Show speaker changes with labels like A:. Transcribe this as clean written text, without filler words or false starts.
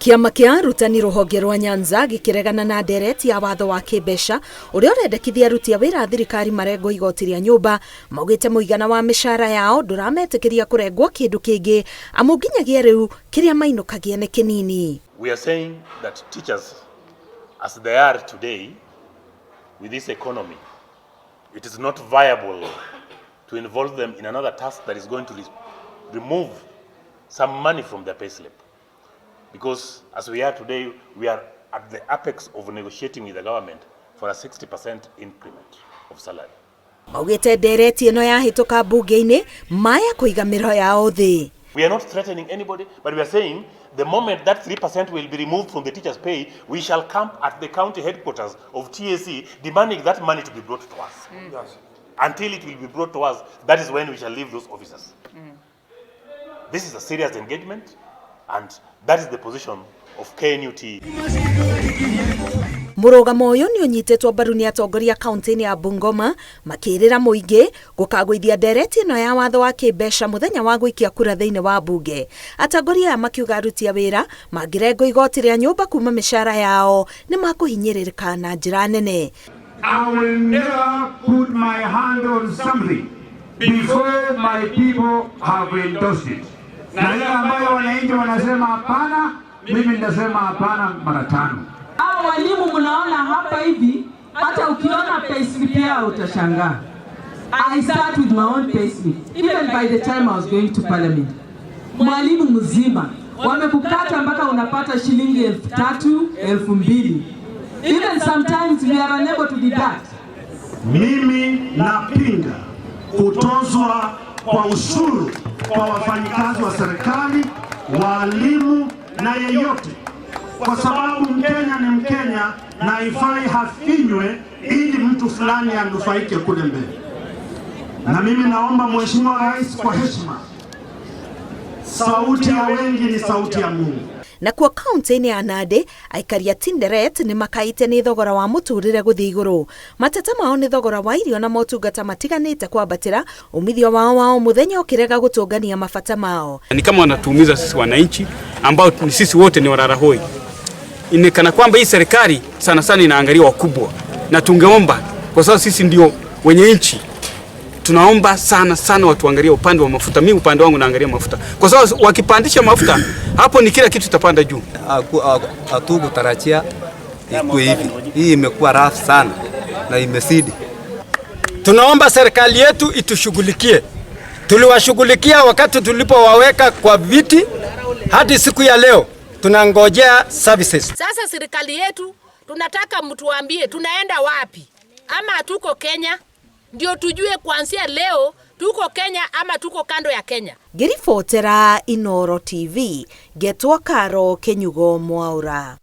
A: Kiama kia Arutani rũhonge rwa Nyanza gĩkĩregana na ndereti ya watho wa kĩmbeca ũrĩa ũrendekithia aruti a wĩra thirikari marengwo igoti rĩa nyũmba maugĩte mũigana wa mĩcara yao ndũrametĩkĩria kũrengwo kĩndũ kĩngĩ amu nginyagia rĩu kĩrĩa mainũkagia nĩ kĩnini.
B: We are saying that teachers as they are today with this economy, it is not viable to involve them in another task that is going to remove some money from their payslip. Because as we are today, we are at the apex of negotiating with the government for a 60% increment of salary.
A: Maugĩte ndereti ĩno yahĩtũka mbunge-inĩ maya kũiga mĩro yao thĩ.
B: We are not threatening anybody, but we are saying the moment that 3% will be removed from the teachers' pay, we shall camp at the county headquarters of TSC demanding that money to be brought to us. Yes. Until it will be brought to us, that is when we shall leave those officers. This is a serious engagement, and that is the position of KNUT.
A: Mũrũgamo ũyũ nĩ ũnyitĩtwo mbaru nĩ atongoria kaunti-inĩ ya Bungoma makĩrĩra mũingĩ gũkagũithia ndereti ĩno ya watho wa kĩmbeca mũthenya wa gũikia kura thĩinĩ wa bunge. Atongoria aya makiuga aruti a wĩra mangĩrengwo igoti rĩa nyũmba kuma mĩcara yao nĩ makũhinyĩrĩrĩka na njĩra nene.
C: I will never put my hand on something before my people have endorsed it. Na ile ambayo wananchi wanasema hapana, mimi nasema hapana mara 5.
D: Hao walimu mnaona hapa hivi, hata ukiona payslip yao utashangaa. I start with my own payslip. Even by the time I was going to parliament. Mwalimu mzima wamekukata mpaka unapata shilingi 3,000, 2,000. Even sometimes we are unable to deduct.
C: Mimi napinga kutozwa kwa ushuru kwa wafanyikazi wa serikali, walimu na yeyote, kwa sababu Mkenya ni Mkenya na haifai hafinywe ili mtu fulani anufaike kule mbele. Na mimi naomba Mheshimiwa Rais kwa heshima, sauti ya wengi ni sauti ya Mungu.
A: Na kwa kaunti-inĩ ya Nandi aikari a Tinderet nĩ makaĩte nĩ thogora wa mũtũrĩre gũthiĩ igũrũ. Mateta mao nĩ thogora wa irio na motungata matiganĩte kwambatĩra umithio wao mũthenya ũkĩrega gũtũngania mabata mao.
E: Ni kama wanatuumiza sisi wananchi ambao sisi wote ni wararahoi. Inekana kwamba hii serikali sana sana inaangalia wakubwa, na tungeomba kwa sababu sisi ndio wenye nchi, tunaomba sana watuangalie upande wa mafuta. Mimi upande wangu naangalia mafuta, kwa sababu wakipandisha mafuta hapo ni kila kitu itapanda juu.
F: Hatukutarajia ikuwe hivi. Hii imekuwa rafu sana na imesidi.
G: Tunaomba serikali yetu itushughulikie. Tuliwashughulikia wakati tulipowaweka kwa viti, hadi siku ya leo tunangojea services.
H: Sasa serikali yetu tunataka mtuambie tunaenda wapi, ama hatuko Kenya? Ndio tujue kuanzia leo tuko Kenya ama tuko kando ya Kenya.
A: Ngĩribotera Inooro TV, Getwa Karo Kenyugo Mwaura.